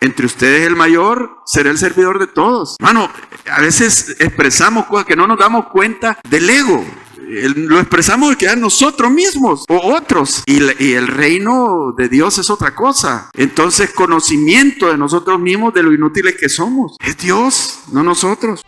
entre ustedes el mayor será el servidor de todos. Hermano, a veces expresamos cosas que no nos damos cuenta del ego. Lo expresamos que a nosotros mismos o otros, y el reino de Dios es otra cosa. Entonces, conocimiento de nosotros mismos, de lo inútiles que somos, es Dios, no nosotros.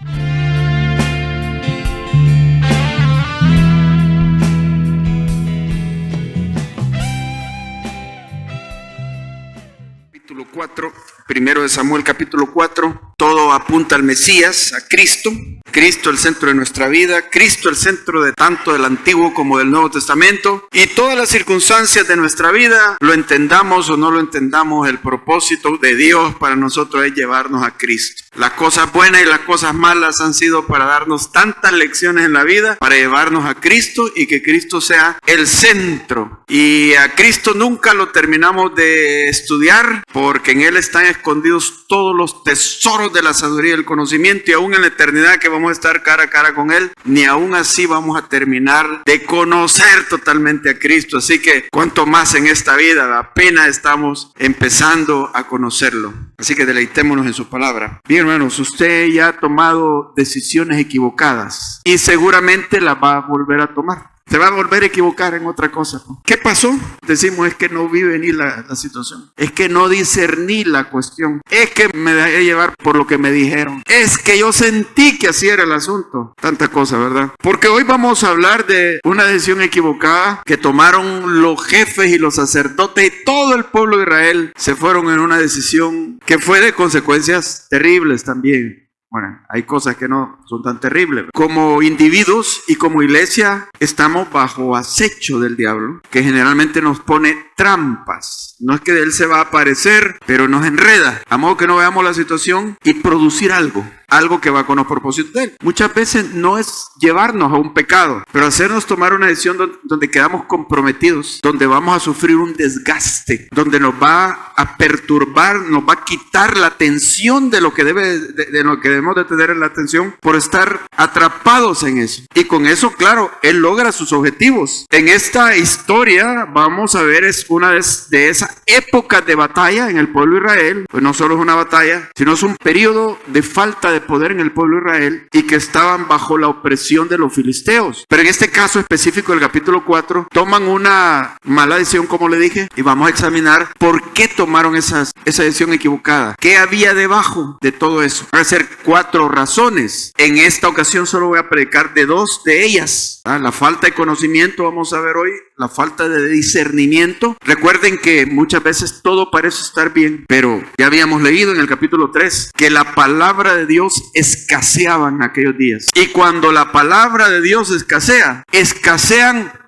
Capítulo 4, primero de Samuel capítulo 4, todo apunta al Mesías, a Cristo. Cristo el centro de nuestra vida, Cristo el centro de tanto del Antiguo como del Nuevo Testamento, y todas las circunstancias de nuestra vida, lo entendamos o no lo entendamos, el propósito de Dios para nosotros es llevarnos a Cristo. Las cosas buenas y las cosas malas han sido para darnos tantas lecciones en la vida, para llevarnos a Cristo y que Cristo sea el centro. Y a Cristo nunca lo terminamos de estudiar, porque en Él están escondidos todos los tesoros de la sabiduría y el conocimiento, y aún en la eternidad que vamos a estar cara a cara con Él, ni aún así vamos a terminar de conocer totalmente a Cristo. Así que cuanto más en esta vida, apenas estamos empezando a conocerlo. Así que deleitémonos en su palabra. Bien, hermanos, usted ya ha tomado decisiones equivocadas y seguramente las va a volver a tomar. Se va a volver a equivocar en otra cosa. ¿Qué pasó? Decimos, es que no vi venir la situación. Es que no discerní la cuestión. Es que me dejé llevar por lo que me dijeron. Es que yo sentí que así era el asunto. Tanta cosa, ¿verdad? Porque hoy vamos a hablar de una decisión equivocada que tomaron los jefes y los sacerdotes y todo el pueblo de Israel. Se fueron en una decisión que fue de consecuencias terribles también. Bueno, hay cosas que no son tan terribles. Como individuos y como iglesia estamos bajo acecho del diablo, que generalmente nos pone trampas. No es que él se va a aparecer, pero nos enreda, a modo que no veamos la situación y producir algo que va con los propósitos de él. Muchas veces no es llevarnos a un pecado, pero hacernos tomar una decisión donde quedamos comprometidos, donde vamos a sufrir un desgaste, donde nos va a perturbar, nos va a quitar la atención de lo que debemos de tener en la atención por estar atrapados en eso. Y con eso, claro, él logra sus objetivos. En esta historia vamos a ver, es una de esas épocas de batalla en el pueblo de Israel. Pues no solo es una batalla, sino es un periodo de falta de poder en el pueblo de Israel y que estaban bajo la opresión de los filisteos. Pero en este caso específico del capítulo 4 toman una mala decisión, como le dije, y vamos a examinar por qué tomaron esa decisión equivocada. ¿Qué había debajo de todo eso? Van a ser 4 razones. En esta ocasión solo voy a predicar de 2 de ellas. La falta de conocimiento, vamos a ver hoy, la falta de discernimiento. Recuerden que muchas veces todo parece estar bien, pero ya habíamos leído en el capítulo 3 que la palabra de Dios escaseaba en aquellos días. Y cuando la palabra de Dios escasean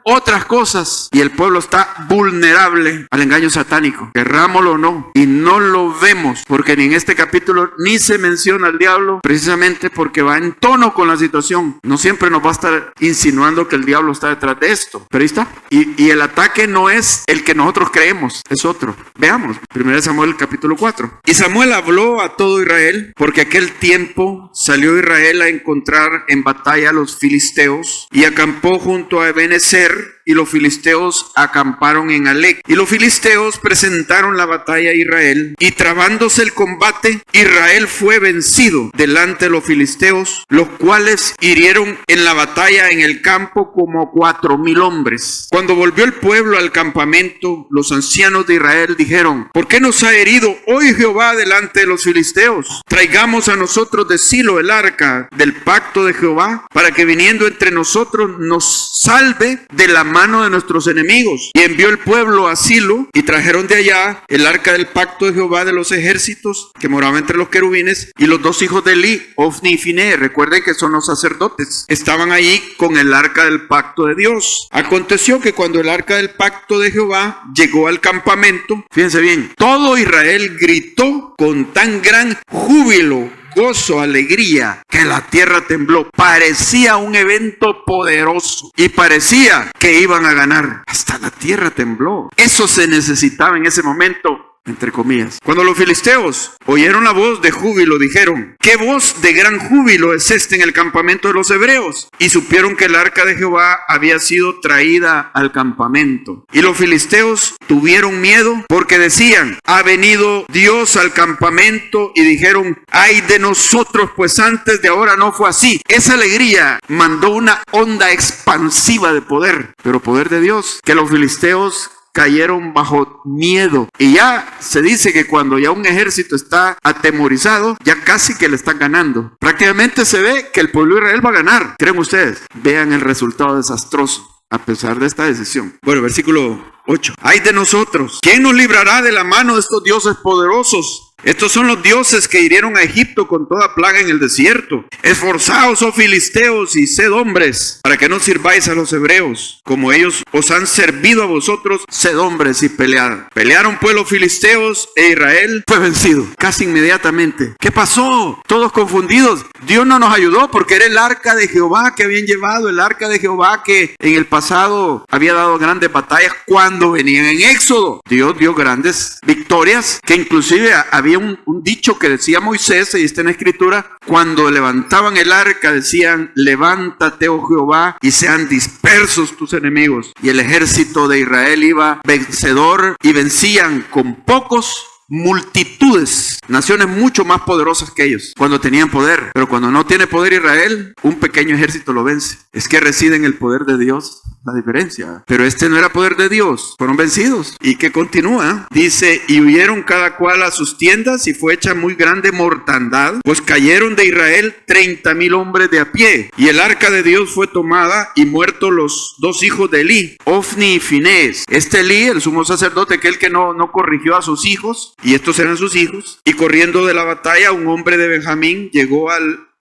otras cosas y el pueblo está vulnerable al engaño satánico, querrámoslo o no, y no lo vemos porque en este capítulo ni se menciona al diablo, precisamente porque va en tono con la situación. No siempre nos va a estar insinuando que el diablo está detrás de esto, pero ahí está. Y el ataque no es el que nosotros creemos, es otro. Veamos, 1 Samuel capítulo 4. Y Samuel habló a todo Israel, porque aquel tiempo salió Israel a encontrar en batalla a los filisteos y acampó junto a Ebenezer, y los filisteos acamparon en Alec. Y los filisteos presentaron la batalla a Israel, y trabándose el combate, Israel fue vencido delante de los filisteos, los cuales hirieron en la batalla en el campo como 4,000 hombres. Cuando volvió el pueblo al campamento, los ancianos de Israel dijeron: ¿por qué nos ha herido hoy Jehová delante de los filisteos? Traigamos a nosotros de Silo el arca del pacto de Jehová, para que viniendo entre nosotros nos salve de la mano de nuestros enemigos. Y envió el pueblo a Silo, y trajeron de allá el arca del pacto de Jehová de los ejércitos, que moraba entre los querubines, y los 2 hijos de Eli, Ofni y Finé, recuerden que son los sacerdotes, estaban allí con el arca del pacto de Dios. Aconteció que cuando el arca del pacto de Jehová llegó al campamento, fíjense bien, todo Israel gritó con tan gran júbilo, gozo, alegría, que la tierra tembló. Parecía un evento poderoso y parecía que iban a ganar. Hasta la tierra tembló. Eso se necesitaba en ese momento. entre comillas. Cuando los filisteos oyeron la voz de júbilo, dijeron: ¿qué voz de gran júbilo es este en el campamento de los hebreos? Y supieron que el arca de Jehová había sido traída al campamento. Y los filisteos tuvieron miedo porque decían: ha venido Dios al campamento. Y dijeron: ay de nosotros, pues antes de ahora no fue así. Esa alegría mandó una onda expansiva de poder, pero poder de Dios, que los filisteos cayeron bajo miedo. Y ya se dice que cuando ya un ejército está atemorizado, ya casi que le están ganando. Prácticamente se ve que el pueblo de Israel va a ganar. ¿Creen ustedes? Vean el resultado desastroso a pesar de esta decisión. Bueno, versículo 8. Ay de nosotros, ¿quién nos librará de la mano de estos dioses poderosos? Estos son los dioses que hirieron a Egipto con toda plaga en el desierto. Esforzaos, oh filisteos, y sed hombres, para que no sirváis a los hebreos, como ellos os han servido a vosotros. Sed hombres y pelead. Pelearon pues los filisteos, e Israel fue vencido casi inmediatamente. ¿Qué pasó? Todos confundidos. Dios no nos ayudó porque era el arca de Jehová que habían llevado, el arca de Jehová que en el pasado había dado grandes batallas cuando venían en Éxodo. Dios dio grandes victorias, que inclusive había un dicho que decía Moisés, y está en la escritura: cuando levantaban el arca decían: levántate, oh Jehová, y sean dispersos tus enemigos. Y el ejército de Israel iba vencedor, y vencían con pocos multitudes, naciones mucho más poderosas que ellos cuando tenían poder. Pero cuando no tiene poder Israel, un pequeño ejército lo vence. Es que reside en el poder de Dios la diferencia. Pero este no era poder de Dios, fueron vencidos. Y que continúa, dice: y huyeron cada cual a sus tiendas, y fue hecha muy grande mortandad, pues cayeron de Israel 30,000 hombres de a pie. Y el arca de Dios fue tomada, y muertos los dos hijos de Elí, Ofni y Finés. Este Elí, el sumo sacerdote, aquel que no corrigió a sus hijos, y estos eran sus hijos. Y corriendo de la batalla, un hombre de Benjamín llegó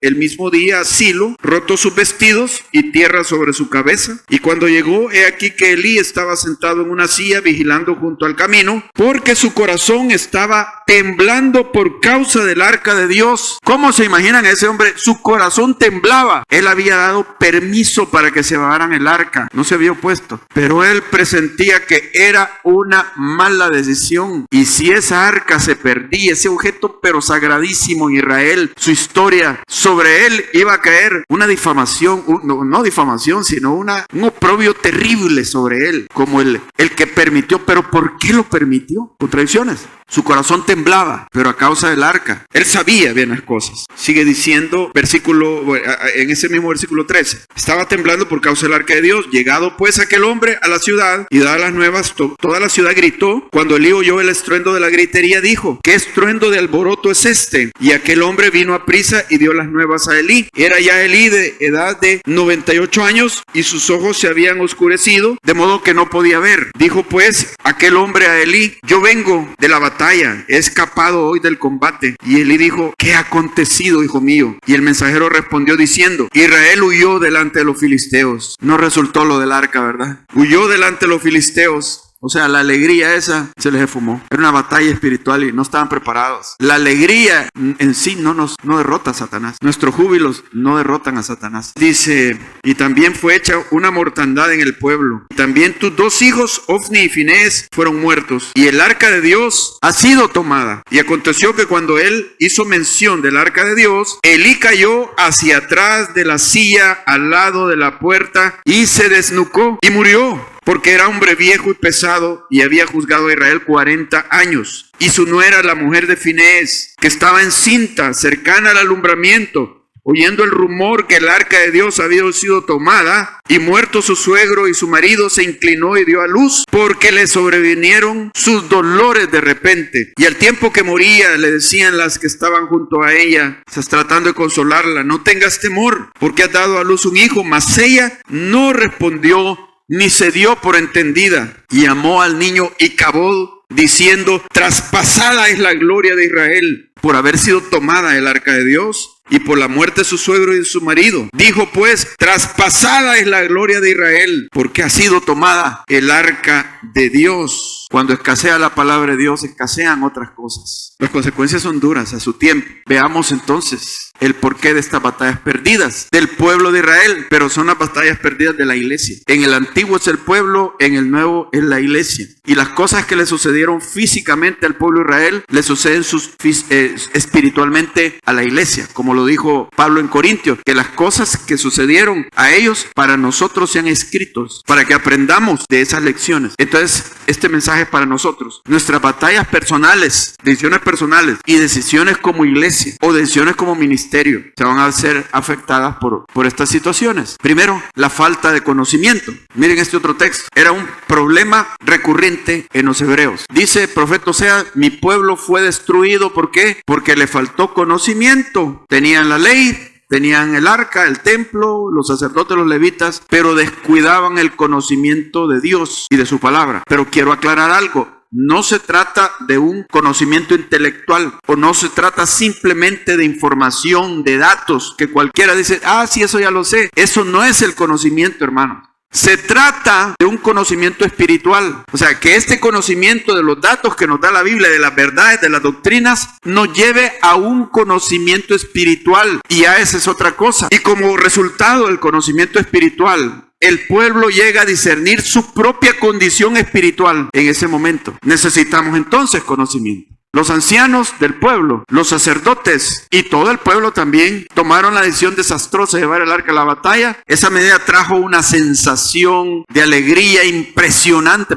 el mismo día a Silo, roto sus vestidos y tierra sobre su cabeza. Y cuando llegó, he aquí que Elí estaba sentado en una silla vigilando junto al camino, porque su corazón estaba temblando por causa del arca de Dios. ¿Cómo se imaginan a ese hombre? Su corazón temblaba. Él había dado permiso para que se llevaran el arca, no se había opuesto, pero él presentía que era una mala decisión. Y si esa arca se perdía, ese objeto pero sagradísimo en Israel, su historia, sobre él iba a caer una difamación, no difamación, sino un oprobio terrible sobre él, como el que permitió. ¿Pero por qué lo permitió? Contradicciones. Su corazón temblaba, pero a causa del arca. Él sabía bien las cosas. Sigue diciendo en ese mismo versículo 13. Estaba temblando por causa del arca de Dios. Llegado pues aquel hombre a la ciudad y dadas las nuevas, toda la ciudad gritó. Cuando Elí oyó el estruendo de la gritería, dijo: ¿qué estruendo de alboroto es este? Y aquel hombre vino a prisa y dio las nuevas a Elí. Era ya Elí de edad de 98 años y sus ojos se habían oscurecido, de modo que no podía ver. Dijo pues aquel hombre a Elí: yo vengo de la batalla, he escapado hoy del combate. Y Elí dijo: ¿qué ha acontecido, hijo mío? Y el mensajero respondió diciendo: Israel huyó delante de los filisteos. No resultó lo del arca, ¿verdad? Huyó delante de los filisteos. O sea, la alegría esa se les fumó. Era una batalla espiritual y no estaban preparados. La alegría en sí no derrota a Satanás. Nuestros júbilos no derrotan a Satanás. Dice: y también fue hecha una mortandad en el pueblo. También tus dos hijos, Ofni y Finés, fueron muertos. Y el arca de Dios ha sido tomada. Y aconteció que cuando él hizo mención del arca de Dios, Elí cayó hacia atrás de la silla al lado de la puerta y se desnucó y murió, porque era hombre viejo y pesado, y había juzgado a Israel 40 años. Y su nuera, la mujer de Finés, que estaba encinta, cercana al alumbramiento, oyendo el rumor que el arca de Dios había sido tomada, y muerto su suegro y su marido, se inclinó y dio a luz, porque le sobrevinieron sus dolores de repente. Y al tiempo que moría, le decían las que estaban junto a ella, tratando de consolarla: no tengas temor, porque has dado a luz un hijo. Mas ella no respondió ni se dio por entendida, y amó al niño Icabod, diciendo: traspasada es la gloria de Israel por haber sido tomada el arca de Dios. y por la muerte de su suegro y de su marido. Dijo pues, traspasada es la gloria de Israel, porque ha sido tomada el arca de Dios. Cuando escasea la palabra de Dios, escasean otras cosas. Las consecuencias son duras a su tiempo. Veamos entonces el porqué de estas batallas perdidas del pueblo de Israel, pero son las batallas perdidas de la iglesia. En el antiguo es el pueblo, en el nuevo es la iglesia. Y las cosas que le sucedieron físicamente al pueblo de Israel, le suceden espiritualmente a la iglesia. Como lo dijo Pablo en Corintios, que las cosas que sucedieron a ellos, para nosotros sean escritos, para que aprendamos de esas lecciones. Entonces, este mensaje es para nosotros. Nuestras batallas personales, decisiones personales y decisiones como iglesia o decisiones como ministerio se van a ser afectadas por estas situaciones. Primero, la falta de conocimiento. Miren este otro texto. Era un problema recurrente en los hebreos. Dice el profeta Oseas, mi pueblo fue destruido. ¿Por qué? Porque le faltó conocimiento. Tenían la ley, tenían el arca, el templo, los sacerdotes, los levitas, pero descuidaban el conocimiento de Dios y de su palabra. Pero quiero aclarar algo. No se trata de un conocimiento intelectual o no se trata simplemente de información, de datos, que cualquiera dice, sí, eso ya lo sé. Eso no es el conocimiento, hermanos. Se trata de un conocimiento espiritual. O sea, que este conocimiento de los datos que nos da la Biblia, de las verdades, de las doctrinas, nos lleve a un conocimiento espiritual. Y ya esa es otra cosa. Y como resultado del conocimiento espiritual, el pueblo llega a discernir su propia condición espiritual en ese momento. Necesitamos entonces conocimiento. Los ancianos del pueblo, los sacerdotes y todo el pueblo también tomaron la decisión desastrosa de llevar el arca a la batalla. Esa medida trajo una sensación de alegría impresionante,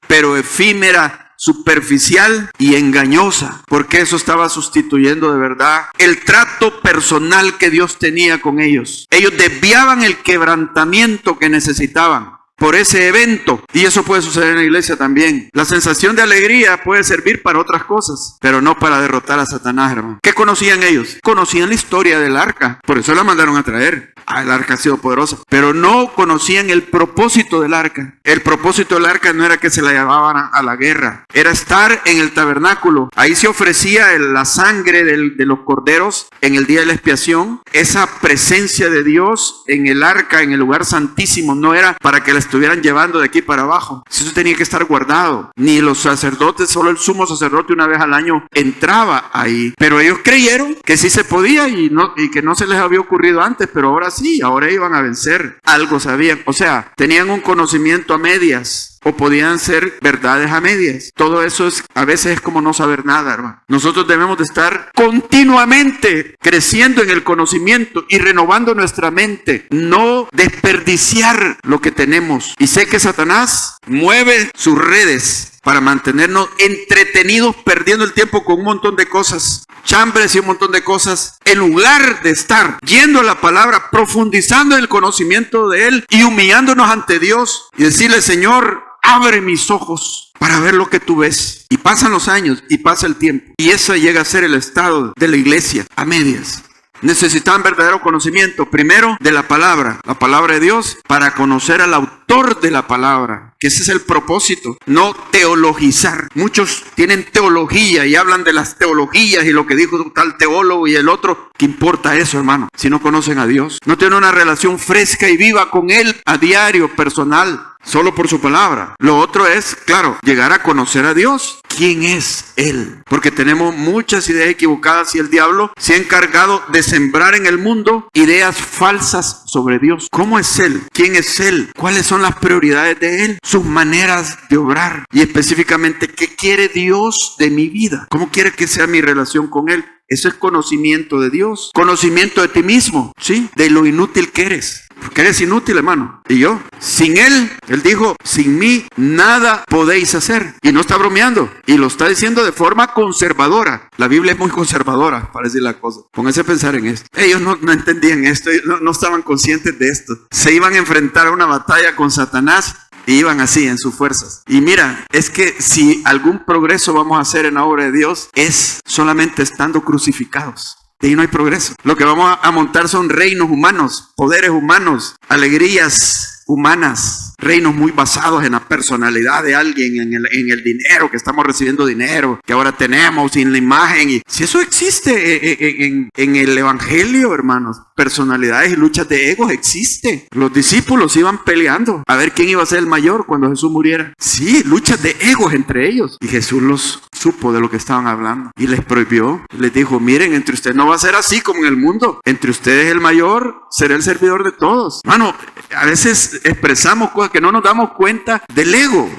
pero efímera, superficial y engañosa, porque eso estaba sustituyendo de verdad el trato personal que Dios tenía con ellos. Ellos desviaban el quebrantamiento que necesitaban por ese evento, y eso puede suceder en la iglesia también. La sensación de alegría puede servir para otras cosas, pero no para derrotar a Satanás, hermano. ¿Qué conocían ellos? Conocían la historia del arca, por eso la mandaron a traer. El arca ha sido poderosa, pero no conocían el propósito del arca. El propósito del arca no era que se la llevaban a la guerra, era estar en el tabernáculo. Ahí se ofrecía la sangre de los corderos en el día de la expiación. Esa presencia de Dios en el arca, en el lugar santísimo, no era para que la estuvieran llevando de aquí para abajo. Eso tenía que estar guardado. Ni los sacerdotes, solo el sumo sacerdote una vez al año entraba ahí. Pero ellos creyeron que sí se podía y que no se les había ocurrido antes, pero ahora sí, ahora iban a vencer. Algo sabían. O sea, tenían un conocimiento a medias. O podían ser verdades a medias. Todo eso a veces es como no saber nada, hermano. Nosotros debemos de estar continuamente creciendo en el conocimiento y renovando nuestra mente. No desperdiciar lo que tenemos. Y sé que Satanás mueve sus redes para mantenernos entretenidos, perdiendo el tiempo con un montón de cosas, chambres y un montón de cosas, en lugar de estar yendo a la palabra, profundizando en el conocimiento de Él y humillándonos ante Dios y decirle, Señor, abre mis ojos para ver lo que tú ves. Y pasan los años y pasa el tiempo. Y eso llega a ser el estado de la iglesia, a medias. Necesitan verdadero conocimiento, primero de la palabra de Dios, para conocer al autor de la palabra, que ese es el propósito, no teologizar. Muchos tienen teología y hablan de las teologías y lo que dijo tal teólogo y el otro. ¿Qué importa eso, hermano? Si no conocen a Dios, no tienen una relación fresca y viva con Él a diario, personal, solo por su palabra. Lo otro es, claro, llegar a conocer a Dios. ¿Quién es Él? Porque tenemos muchas ideas equivocadas y el diablo se ha encargado de sembrar en el mundo ideas falsas sobre Dios. ¿Cómo es Él? ¿Quién es Él? ¿Cuáles son las prioridades de Él? Sus maneras de obrar. Y específicamente, ¿qué quiere Dios de mi vida? ¿Cómo quiere que sea mi relación con Él? Eso es conocimiento de Dios. Conocimiento de ti mismo, ¿sí? De lo inútil que eres. Porque eres inútil, hermano. Y yo, sin Él dijo, sin mí nada podéis hacer. Y no está bromeando. Y lo está diciendo de forma conservadora. La Biblia es muy conservadora, para decir la cosa. Pónganse a pensar en esto. Ellos no entendían esto, no estaban conscientes de esto. Se iban a enfrentar a una batalla con Satanás. Y iban así en sus fuerzas. Y mira, es que si algún progreso vamos a hacer en la obra de Dios, es solamente estando crucificados. De ahí no hay progreso. Lo que vamos a montar son reinos humanos, poderes humanos, alegrías humanas. reinos muy basados en la personalidad de alguien, en el dinero, que estamos recibiendo dinero, que ahora tenemos, y en la imagen. Y si eso existe en el evangelio, hermanos, personalidades y luchas de egos existe. Los discípulos iban peleando a ver quién iba a ser el mayor cuando Jesús muriera. Sí, luchas de egos entre ellos. Y Jesús los supo de lo que estaban hablando y les prohibió. Les dijo: miren, entre ustedes no va a ser así como en el mundo. Entre ustedes el mayor será el servidor de todos. Mano, a veces expresamos cosas que no nos damos cuenta del ego.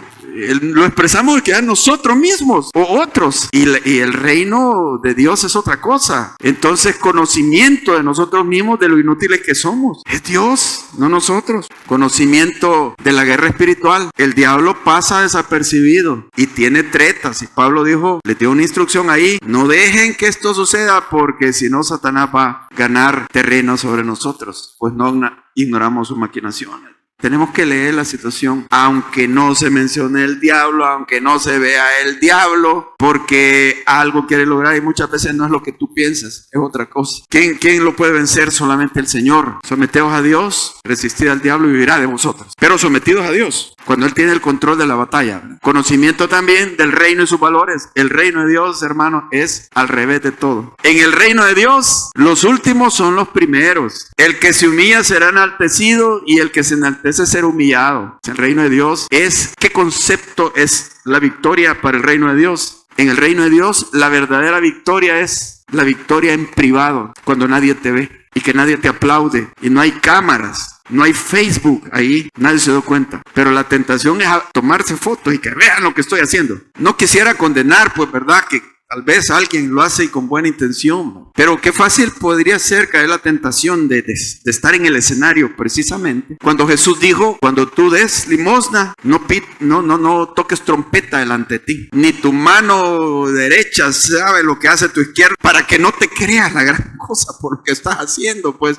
Lo expresamos que a nosotros mismos o otros, y el reino de Dios es otra cosa. Entonces, conocimiento de nosotros mismos, de lo inútiles que somos, es Dios, no nosotros. Conocimiento de la guerra espiritual. El diablo pasa desapercibido y tiene tretas, y Pablo dijo, le dio una instrucción ahí: no dejen que esto suceda, porque si no, Satanás va a ganar terreno sobre nosotros, pues no ignoramos sus maquinaciones. Tenemos que leer la situación, aunque no se mencione el diablo, aunque no se vea el diablo, porque algo quiere lograr y muchas veces no es lo que tú piensas, es otra cosa. ¿Quién lo puede vencer? Solamente el Señor. Someteos a Dios, resistid al diablo y vivirá de vosotros. Pero sometidos a Dios, cuando Él tiene el control de la batalla. Conocimiento también del reino y sus valores. El reino de Dios, hermano, es al revés de todo. En el reino de Dios, los últimos son los primeros. El que se humilla será enaltecido, y el que se enaltece ser humillado. El reino de Dios es, ¿qué concepto es la victoria para el reino de Dios? En el reino de Dios, la verdadera victoria es la victoria en privado, cuando nadie te ve y que nadie te aplaude y no hay cámaras, no hay Facebook ahí, nadie se da cuenta. Pero la tentación es a tomarse fotos y que vean lo que estoy haciendo. No quisiera condenar, pues, verdad, que tal vez alguien lo hace y con buena intención, pero qué fácil podría ser caer la tentación de estar en el escenario, precisamente cuando Jesús dijo: cuando tú des limosna, no toques trompeta delante de ti, ni tu mano derecha sabe lo que hace tu izquierda, para que no te creas la gran cosa por lo que estás haciendo. Pues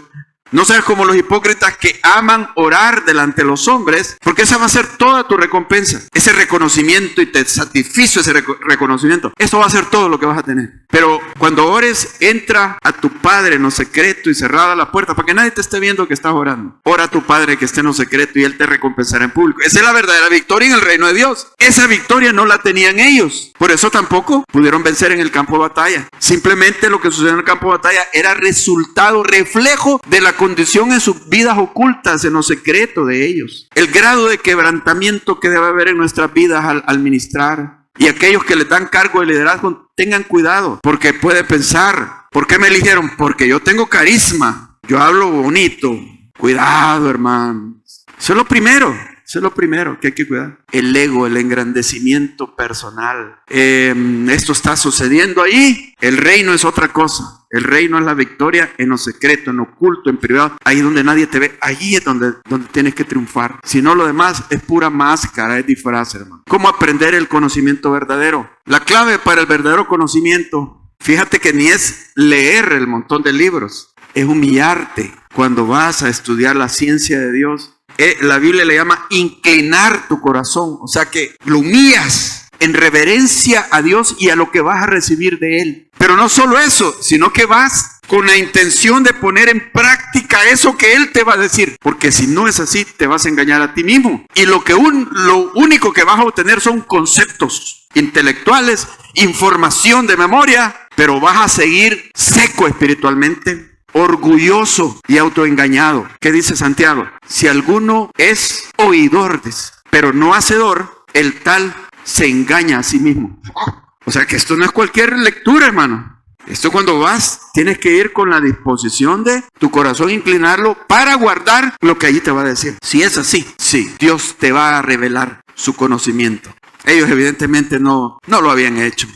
no seas como los hipócritas que aman orar delante de los hombres, porque esa va a ser toda tu recompensa. Ese reconocimiento, y te satisfizo ese reconocimiento. Eso va a ser todo lo que vas a tener. Pero cuando ores, entra a tu Padre en lo secreto y cerrada la puerta, para que nadie te esté viendo que estás orando. Ora a tu Padre que esté en lo secreto y Él te recompensará en público. Esa es la verdadera victoria en el reino de Dios. Esa victoria no la tenían ellos. Por eso tampoco pudieron vencer en el campo de batalla. Simplemente lo que sucedió en el campo de batalla era resultado, reflejo de la condición en sus vidas ocultas, en lo secreto de ellos. El grado de quebrantamiento que debe haber en nuestras vidas al ministrar. Y aquellos que les dan cargo de liderazgo, tengan cuidado, porque puede pensar: ¿por qué me eligieron? Porque yo tengo carisma, yo hablo bonito. Cuidado, hermano. Eso es lo primero. Eso es lo primero que hay que cuidar. El ego, el engrandecimiento personal. Esto está sucediendo ahí. El reino es otra cosa. El reino es la victoria en lo secreto, en lo oculto, en privado. Ahí donde nadie te ve. Ahí es donde tienes que triunfar. Si no, lo demás es pura máscara, es disfraz, hermano. ¿Cómo aprender el conocimiento verdadero? La clave para el verdadero conocimiento, fíjate que ni es leer el montón de libros. Es humillarte cuando vas a estudiar la ciencia de Dios. La Biblia le llama inclinar tu corazón, o sea que lo humillas en reverencia a Dios y a lo que vas a recibir de Él. Pero no solo eso, sino que vas con la intención de poner en práctica eso que Él te va a decir, porque si no es así, te vas a engañar a ti mismo. Y lo único que vas a obtener son conceptos intelectuales, información de memoria, pero vas a seguir seco espiritualmente, orgulloso y autoengañado. ¿Qué dice Santiago? Si alguno es oidor, pero no hacedor, el tal se engaña a sí mismo. O sea que esto no es cualquier lectura, hermano. Esto cuando vas, tienes que ir con la disposición de tu corazón, inclinarlo para guardar lo que allí te va a decir. Si es así, sí, Dios te va a revelar su conocimiento. Ellos evidentemente no lo habían hecho.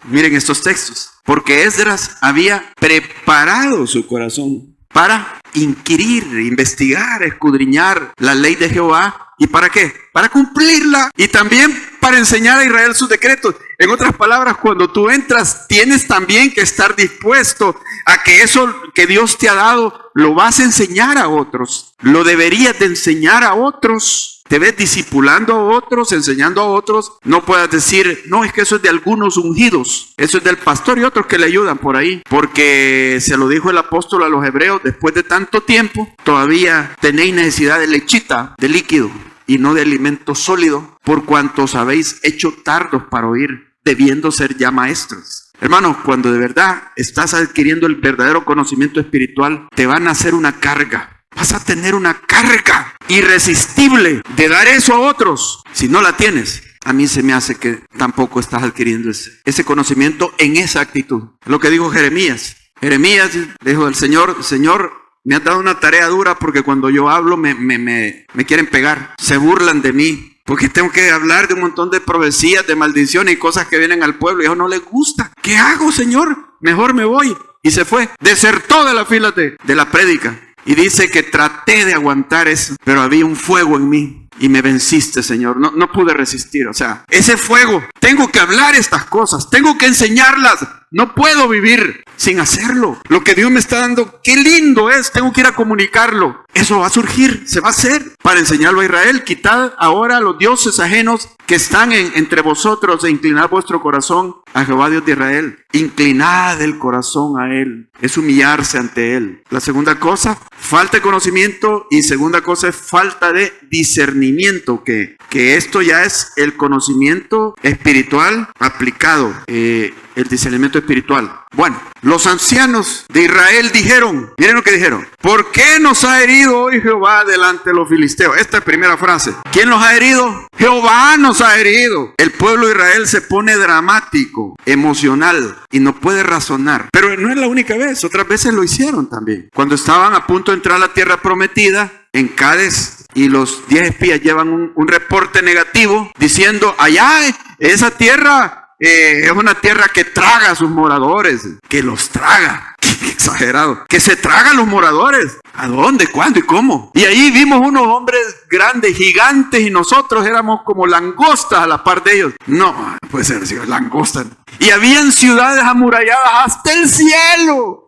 Miren estos textos. Porque Esdras había preparado su corazón para inquirir, investigar, escudriñar la ley de Jehová. ¿Y para qué? Para cumplirla y también para enseñar a Israel sus decretos. En otras palabras, cuando tú entras, tienes también que estar dispuesto a que eso que Dios te ha dado lo vas a enseñar a otros. Lo deberías de enseñar a otros. Te ves discipulando a otros, enseñando a otros. No puedas decir, no, es que eso es de algunos ungidos. Eso es del pastor y otros que le ayudan por ahí. Porque se lo dijo el apóstol a los hebreos, después de tanto tiempo, todavía tenéis necesidad de lechita, de líquido. y no de alimento sólido, por cuanto os habéis hecho tardos para oír, debiendo ser ya maestros. Hermanos, cuando de verdad estás adquiriendo el verdadero conocimiento espiritual, te van a hacer una carga. Vas a tener una carga irresistible de dar eso a otros. Si no la tienes, a mí se me hace que tampoco estás adquiriendo ese conocimiento en esa actitud. Lo que dijo Jeremías. Jeremías dijo al Señor: Señor, me has dado una tarea dura porque cuando yo hablo me quieren pegar. Se burlan de mí porque tengo que hablar de un montón de profecías, de maldiciones y cosas que vienen al pueblo y a ellos no les gusta. ¿Qué hago, Señor? Mejor me voy. Y se fue. Desertó de la fila de la prédica. Y dice que traté de aguantar eso, pero había un fuego en mí y me venciste, Señor. No pude resistir. O sea, ese fuego, tengo que hablar estas cosas, tengo que enseñarlas. No puedo vivir sin hacerlo. Lo que Dios me está dando, qué lindo es, tengo que ir a comunicarlo. Eso va a surgir, se va a hacer para enseñarlo a Israel. Quitad ahora a los dioses ajenos que están entre vosotros e inclinad vuestro corazón a Jehová Dios de Israel. Inclinad el corazón a Él. Es humillarse ante Él. La segunda cosa, falta de conocimiento, y segunda cosa es falta de discernimiento, que esto ya es el conocimiento espiritual aplicado, el discernimiento espiritual. Bueno, los ancianos de Israel dijeron, miren lo que dijeron: ¿por qué nos ha herido hoy Jehová delante de los filisteos? Esta es primera frase. ¿Quién los ha herido? Jehová nos ha herido. El pueblo de Israel se pone dramático, emocional, y no puede razonar. Pero no es la única vez, otras veces lo hicieron también. Cuando estaban a punto de entrar a la tierra prometida, en Cades, y los 10 espías llevan un reporte negativo diciendo: allá esa tierra es una tierra que traga a sus moradores, que los traga. Qué exagerado, que se traga a los moradores. ¿A dónde? ¿Cuándo? ¿Y cómo? Y ahí vimos unos hombres grandes, gigantes, y nosotros éramos como langostas a la par de ellos. No, puede ser así, langostas. Y habían ciudades amuralladas hasta el cielo.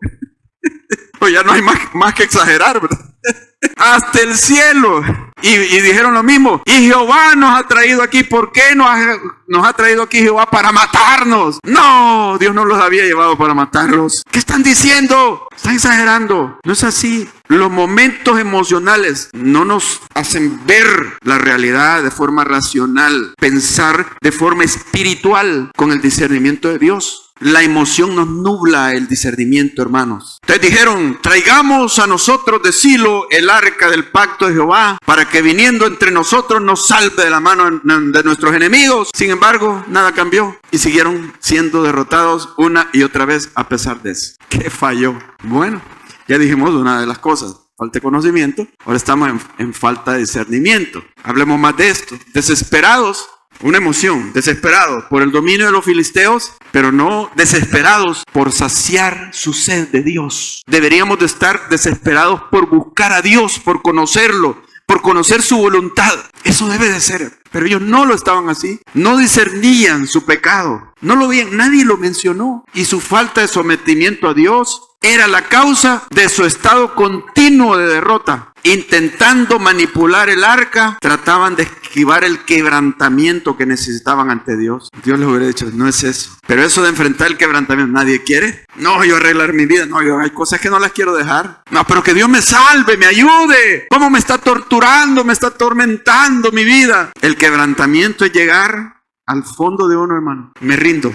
Pues ya no hay más que exagerar, ¿verdad? Hasta el cielo. Y dijeron lo mismo: y Jehová nos ha traído aquí. ¿Por qué nos ha traído aquí Jehová? Para matarnos. No, Dios no los había llevado para matarlos. ¿Qué están diciendo? Están exagerando. No es así. Los momentos emocionales no nos hacen ver la realidad de forma racional, pensar de forma espiritual con el discernimiento de Dios. La emoción nos nubla el discernimiento, hermanos. Entonces dijeron: traigamos a nosotros de Silo el arca del pacto de Jehová, para que viniendo entre nosotros nos salve de la mano de nuestros enemigos. Sin embargo, nada cambió y siguieron siendo derrotados una y otra vez a pesar de eso. ¿Qué falló? Bueno, ya dijimos una de las cosas: falta de conocimiento. Ahora estamos en falta de discernimiento. Hablemos más de esto. Desesperados. Una emoción, desesperados por el dominio de los filisteos, pero no desesperados por saciar su sed de Dios. Deberíamos de estar desesperados por buscar a Dios, por conocerlo, por conocer su voluntad. Eso debe de ser. Pero ellos no lo estaban así. No discernían su pecado. No lo veían, nadie lo mencionó. Y su falta de sometimiento a Dios era la causa de su estado continuo de derrota. Intentando manipular el arca, trataban de esquivar el quebrantamiento que necesitaban ante Dios. Dios les hubiera dicho: no es eso. Pero eso de enfrentar el quebrantamiento, nadie quiere. No, yo arreglar mi vida. No, hay cosas que no las quiero dejar. No, pero que Dios me salve, me ayude. ¿Cómo me está torturando, me está atormentando mi vida? El quebrantamiento es llegar al fondo de uno, hermano. Me rindo.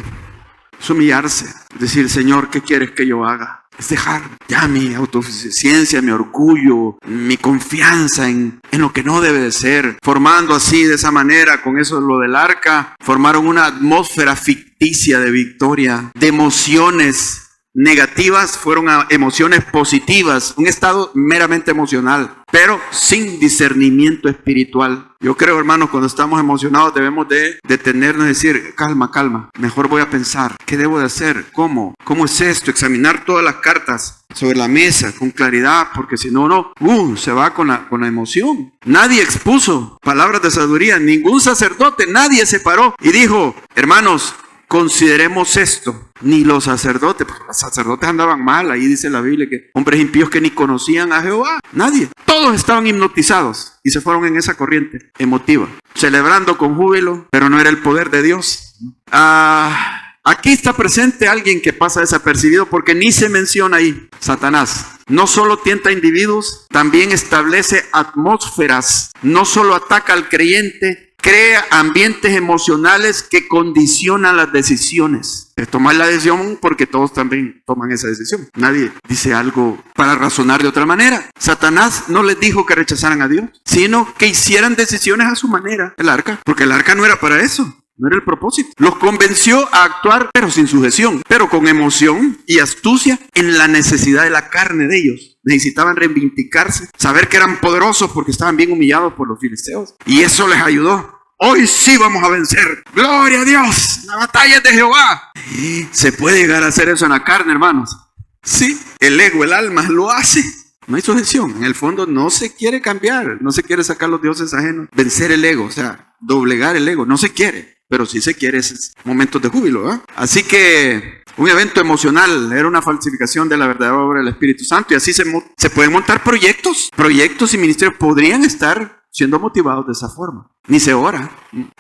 Es humillarse. Decir: Señor, ¿qué quieres que yo haga? Es dejar ya mi autosuficiencia, mi orgullo, mi confianza en lo que no debe de ser. Formando así, de esa manera, con eso lo del arca, formaron una atmósfera ficticia de victoria, de emociones negativas, fueron a emociones positivas, un estado meramente emocional, pero sin discernimiento espiritual. Yo creo, hermanos, cuando estamos emocionados debemos de detenernos y decir: calma, mejor voy a pensar, ¿qué debo de hacer? ¿Cómo es esto? Examinar todas las cartas sobre la mesa con claridad, porque si no, se va con la emoción. Nadie expuso palabras de sabiduría, ningún sacerdote, nadie se paró y dijo: hermanos, consideremos esto. Ni los sacerdotes, porque los sacerdotes andaban mal. Ahí dice la Biblia que hombres impíos que ni conocían a Jehová. Nadie. Todos estaban hipnotizados y se fueron en esa corriente emotiva, celebrando con júbilo, pero no era el poder de Dios. Aquí está presente alguien que pasa desapercibido porque ni se menciona ahí: Satanás. no solo tienta a individuos, también establece atmósferas. No solo ataca al creyente, crea ambientes emocionales que condicionan las decisiones. Tomar la decisión porque todos también toman esa decisión. Nadie dice algo para razonar de otra manera. Satanás no les dijo que rechazaran a Dios, sino que hicieran decisiones a su manera. El arca, porque el arca no era para eso. No era el propósito. Los convenció a actuar, pero sin sujeción, pero con emoción y astucia en la necesidad de la carne de ellos. Necesitaban reivindicarse, saber que eran poderosos porque estaban bien humillados por los filisteos. Y eso les ayudó. Hoy sí vamos a vencer. ¡Gloria a Dios! La batalla es de Jehová. Y se puede llegar a hacer eso en la carne, hermanos. Sí, el ego, el alma lo hace. No hay sujeción. En el fondo no se quiere cambiar. No se quiere sacar los dioses ajenos. Vencer el ego, o sea, doblegar el ego. No se quiere. Pero sí se quiere esos momentos de júbilo, ¿eh? Así que un evento emocional era una falsificación de la verdadera obra del Espíritu Santo. Y así se pueden montar proyectos. Proyectos y ministerios podrían estar siendo motivados de esa forma. Ni se ora.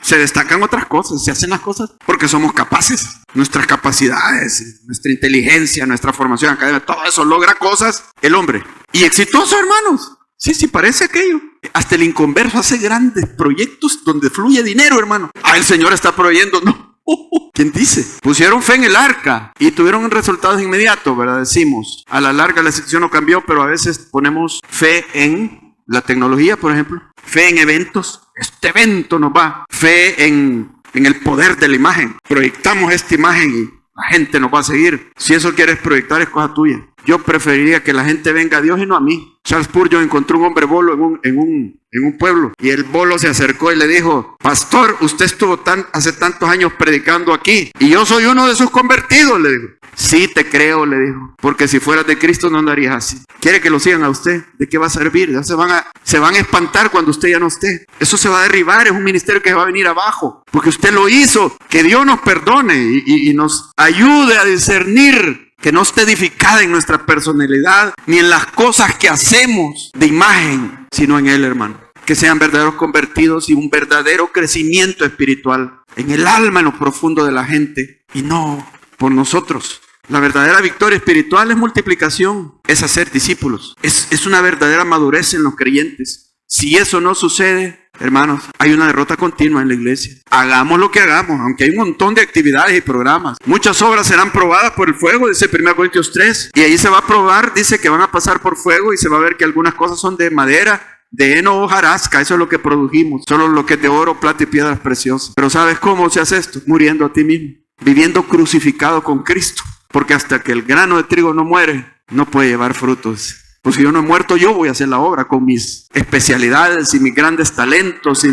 Se destacan otras cosas. Se hacen las cosas porque somos capaces. Nuestras capacidades, nuestra inteligencia, nuestra formación académica, todo eso logra cosas el hombre. Y exitoso, hermanos. Sí, parece aquello. Hasta el inconverso hace grandes proyectos donde fluye dinero, hermano. El Señor está proveyendo. No. ¿Quién dice? Pusieron fe en el arca y tuvieron resultados inmediatos, ¿verdad? Decimos, a la larga la situación no cambió, pero a veces ponemos fe en la tecnología, por ejemplo. Fe en eventos. Este evento nos va. Fe en el poder de la imagen. Proyectamos esta imagen y la gente nos va a seguir. Si eso quieres proyectar, es cosa tuya. Yo preferiría que la gente venga a Dios y no a mí. Charles Spurgeon encontró un hombre bolo en un pueblo y el bolo se acercó y le dijo: pastor, usted estuvo hace tantos años predicando aquí y yo soy uno de sus convertidos, le dijo. Sí, te creo, le dijo, porque si fueras de Cristo no andarías así. ¿Quiere que lo sigan a usted? ¿De qué va a servir? Ya se van a espantar cuando usted ya no esté. Eso se va a derribar, es un ministerio que va a venir abajo, porque usted lo hizo. Que Dios nos perdone y nos ayude a discernir, que no esté edificada en nuestra personalidad, ni en las cosas que hacemos de imagen, sino en Él, hermano. Que sean verdaderos convertidos y un verdadero crecimiento espiritual en el alma, en lo profundo de la gente, y no por nosotros. La verdadera victoria espiritual es multiplicación, es hacer discípulos, es una verdadera madurez en los creyentes. Si eso no sucede, hermanos, hay una derrota continua en la iglesia. Hagamos lo que hagamos, aunque hay un montón de actividades y programas. Muchas obras serán probadas por el fuego, dice 1 Corintios 3. Y ahí se va a probar, dice que van a pasar por fuego y se va a ver que algunas cosas son de madera, de heno o hojarasca. Eso es lo que produjimos. Solo lo que es de oro, plata y piedras preciosas. Pero ¿sabes cómo se hace esto? Muriendo a ti mismo, viviendo crucificado con Cristo. Porque hasta que el grano de trigo no muere, no puede llevar frutos. Pues si yo no he muerto, yo voy a hacer la obra con mis especialidades y mis grandes talentos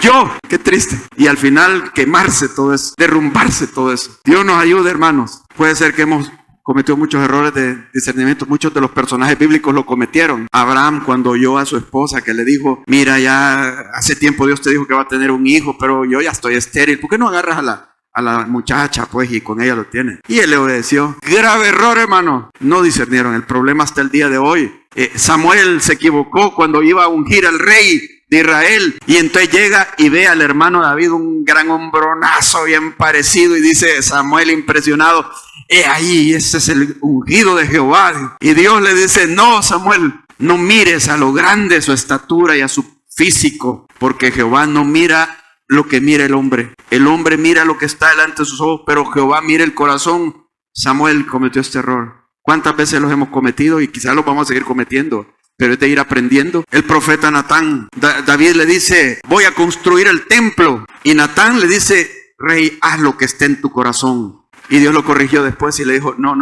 yo, qué triste. Y al final quemarse todo eso, derrumbarse todo eso. Dios nos ayude, hermanos. Puede ser que hemos cometido muchos errores de discernimiento. Muchos de los personajes bíblicos lo cometieron. Abraham, cuando oyó a su esposa que le dijo: mira, ya hace tiempo Dios te dijo que va a tener un hijo, pero yo ya estoy estéril. ¿Por qué no agarras a la muchacha, pues, y con ella lo tiene? Y él le obedeció. Grave error, hermano. No discernieron. El problema hasta el día de hoy. Samuel se equivocó cuando iba a ungir al rey de Israel. Y entonces llega y ve al hermano David, un gran hombronazo bien parecido. Y dice Samuel, impresionado: he ahí, ese es el ungido de Jehová. Y Dios le dice: no, Samuel, no mires a lo grande de su estatura y a su físico, porque Jehová no mira lo que mira el hombre. El hombre mira lo que está delante de sus ojos, pero Jehová mira el corazón. Samuel cometió este error. ¿Cuántas veces los hemos cometido? Y quizás los vamos a seguir cometiendo, pero es de ir aprendiendo. El profeta Natán, David le dice: voy a construir el templo. Y Natán le dice: rey, haz lo que esté en tu corazón. Y Dios lo corrigió después y le dijo: no.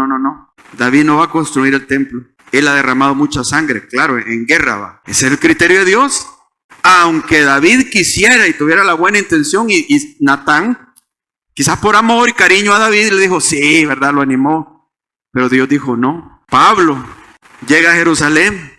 David no va a construir el templo. Él ha derramado mucha sangre. Claro, en guerra va. Ese es el criterio de Dios. Aunque David quisiera y tuviera la buena intención, y Natán, quizás por amor y cariño a David, le dijo: sí, ¿verdad? Lo animó. Pero Dios dijo: no. Pablo llega a Jerusalén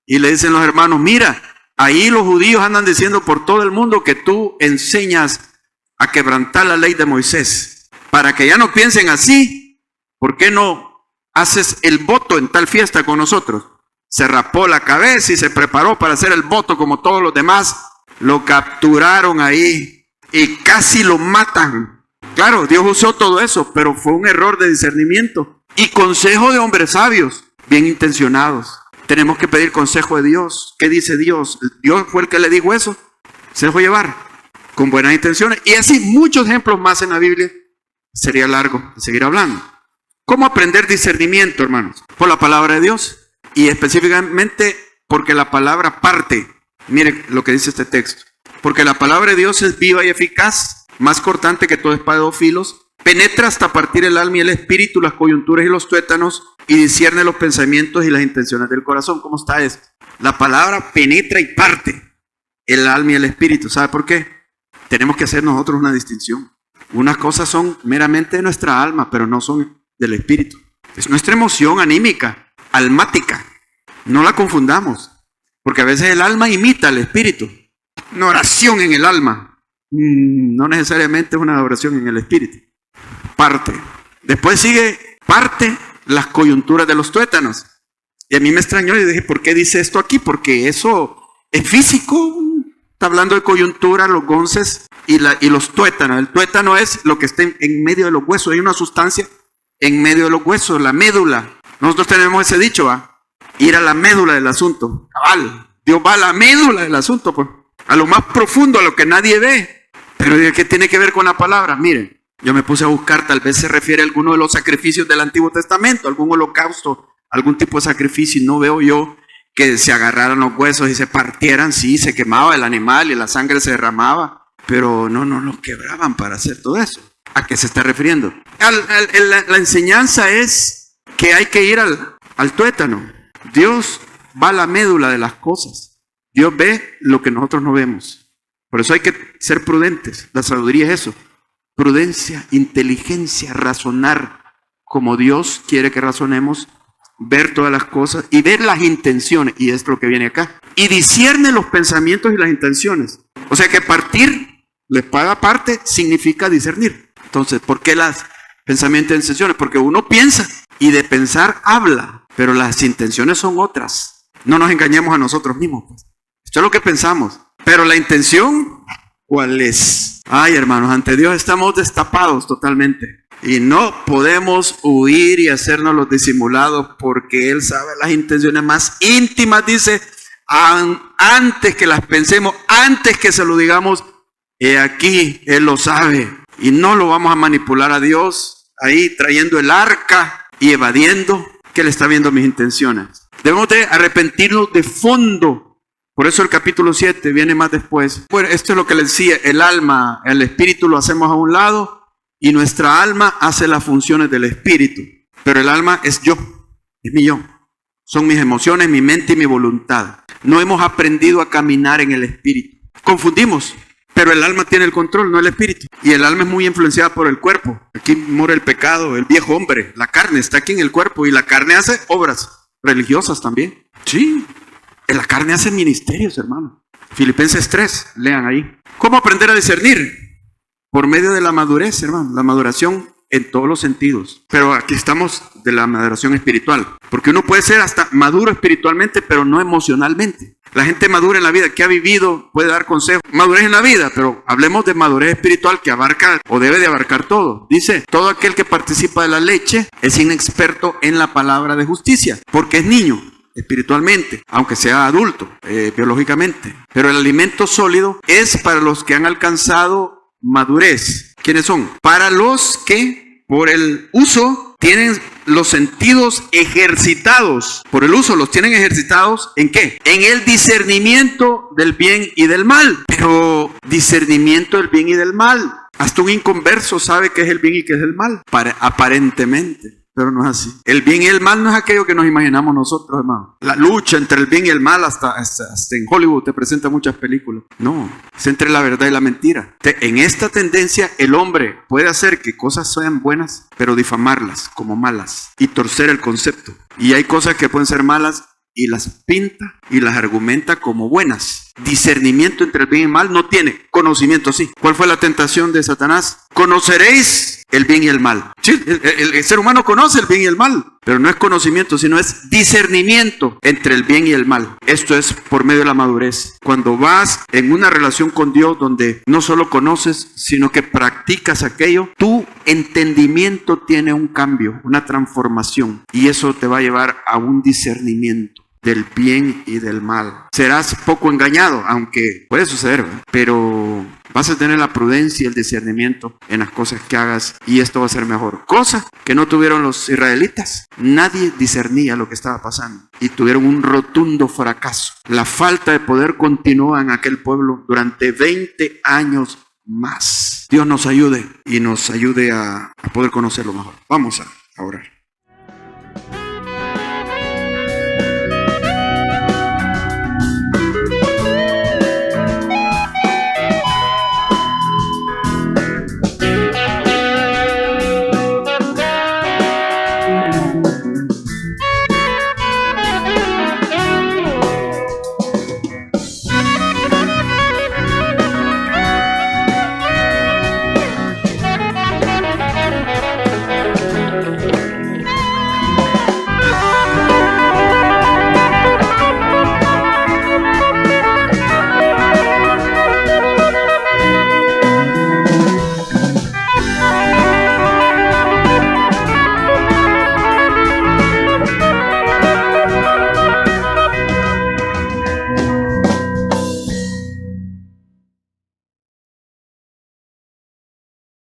y le dicen los hermanos: mira, ahí los judíos andan diciendo por todo el mundo que tú enseñas a quebrantar la ley de Moisés. Para que ya no piensen así, ¿por qué no haces el voto en tal fiesta con nosotros? Se rapó la cabeza y se preparó para hacer el voto como todos los demás. Lo capturaron ahí y casi lo matan. Claro, Dios usó todo eso, pero fue un error de discernimiento y consejo de hombres sabios. bien intencionados. Tenemos que pedir consejo de Dios. ¿Qué dice Dios? Dios fue el que le dijo eso. Se dejó llevar con buenas intenciones. Y así muchos ejemplos más en la Biblia. Sería largo de seguir hablando. ¿Cómo aprender discernimiento, hermanos? Por la palabra de Dios. Y específicamente porque la palabra parte. Mire lo que dice este texto. Porque la palabra de Dios es viva y eficaz, más cortante que toda espada de dos filos, penetra hasta partir el alma y el espíritu, las coyunturas y los tuétanos, y discierne los pensamientos y las intenciones del corazón. ¿Cómo está esto? La palabra penetra y parte el alma y el espíritu. ¿Sabe por qué? Tenemos que hacer nosotros una distinción. Unas cosas son meramente de nuestra alma, pero no son del espíritu. Es nuestra emoción anímica, almática. No la confundamos, porque a veces el alma imita al espíritu. Una oración en el alma no necesariamente es una oración en el espíritu. Parte. Después sigue parte las coyunturas de los tuétanos. Y a mí me extrañó y dije, ¿por qué dice esto aquí? Porque eso es físico. Está hablando de coyuntura, los gonces y los tuétanos. El tuétano es lo que está en medio de los huesos. Hay una sustancia en medio de los huesos, la médula. Nosotros tenemos ese dicho, ¿va? Ir a la médula del asunto. Cabal, Dios va a la médula del asunto, pues, a lo más profundo, a lo que nadie ve. Pero ¿qué tiene que ver con la palabra? Miren, yo me puse a buscar, tal vez se refiere a alguno de los sacrificios del Antiguo Testamento, algún holocausto, algún tipo de sacrificio, y no veo yo que se agarraran los huesos y se partieran. Sí, se quemaba el animal y la sangre se derramaba, pero no los quebraban para hacer todo eso. ¿A qué se está refiriendo? La enseñanza es que hay que ir al tuétano. Dios va a la médula de las cosas. Dios ve lo que nosotros no vemos. Por eso hay que ser prudentes. La sabiduría es eso. Prudencia, inteligencia, razonar como Dios quiere que razonemos, ver todas las cosas y ver las intenciones. Y es lo que viene acá. Y discierne los pensamientos y las intenciones. O sea que partir, la espada parte, significa discernir. Entonces, ¿por qué las pensamientos e intenciones? Porque uno piensa y de pensar habla, pero las intenciones son otras. No nos engañemos a nosotros mismos, pues. Esto es lo que pensamos. Pero la intención, ¿cuál es? Ay, hermanos, ante Dios estamos destapados totalmente. Y no podemos huir y hacernos los disimulados, porque Él sabe las intenciones más íntimas, dice, antes que las pensemos, antes que se lo digamos, he aquí, Él lo sabe. Y no lo vamos a manipular a Dios ahí trayendo el arca y evadiendo que Él está viendo mis intenciones. Debemos de arrepentirnos de fondo. Por eso el capítulo 7 viene más después. Bueno, esto es lo que le decía, el alma, el espíritu lo hacemos a un lado y nuestra alma hace las funciones del espíritu. Pero el alma es yo, es mi yo. Son mis emociones, mi mente y mi voluntad. No hemos aprendido a caminar en el espíritu. Confundimos. Pero el alma tiene el control, no el espíritu. Y el alma es muy influenciada por el cuerpo. Aquí mora el pecado, el viejo hombre. La carne está aquí en el cuerpo y la carne hace obras religiosas también. Sí, la carne hace ministerios, hermano. Filipenses 3, lean ahí. ¿Cómo aprender a discernir? Por medio de la madurez, hermano. La maduración en todos los sentidos. Pero aquí estamos de la maduración espiritual. Porque uno puede ser hasta maduro espiritualmente, pero no emocionalmente. La gente madura en la vida, que ha vivido, puede dar consejos. Madurez en la vida, pero hablemos de madurez espiritual que abarca o debe de abarcar todo. Dice, todo aquel que participa de la leche es inexperto en la palabra de justicia, porque es niño espiritualmente, aunque sea adulto biológicamente. Pero el alimento sólido es para los que han alcanzado madurez. ¿Quiénes son? Para los que por el uso tienen los sentidos ejercitados. Por el uso los tienen ejercitados. ¿En qué? En el discernimiento del bien y del mal. Pero discernimiento del bien y del mal. Hasta un inconverso sabe qué es el bien y qué es el mal. Aparentemente. Pero no es así. El bien y el mal no es aquello que nos imaginamos nosotros, hermano. La lucha entre el bien y el mal, hasta en Hollywood te presenta muchas películas. No, es entre la verdad y la mentira. En esta tendencia, el hombre puede hacer que cosas sean buenas, pero difamarlas como malas y torcer el concepto. Y hay cosas que pueden ser malas y las pinta y las argumenta como buenas. discernimiento entre el bien y el mal, no tiene. Conocimiento sí. ¿Cuál fue la tentación de Satanás? Conoceréis el bien y el mal. Sí, el ser humano conoce el bien y el mal, pero no es conocimiento, sino es discernimiento entre el bien y el mal. Esto es por medio de la madurez. Cuando vas en una relación con Dios donde no solo conoces, sino que practicas aquello, tu entendimiento tiene un cambio, una transformación, y eso te va a llevar a un discernimiento del bien y del mal. Serás poco engañado, aunque puede suceder, ¿verdad? Pero vas a tener la prudencia y el discernimiento en las cosas que hagas, y esto va a ser mejor. Cosa que no tuvieron los israelitas. Nadie discernía lo que estaba pasando y tuvieron un rotundo fracaso. La falta de poder continuó en aquel pueblo durante 20 años más. Dios nos ayude y nos ayude a poder conocerlo mejor. Vamos a orar.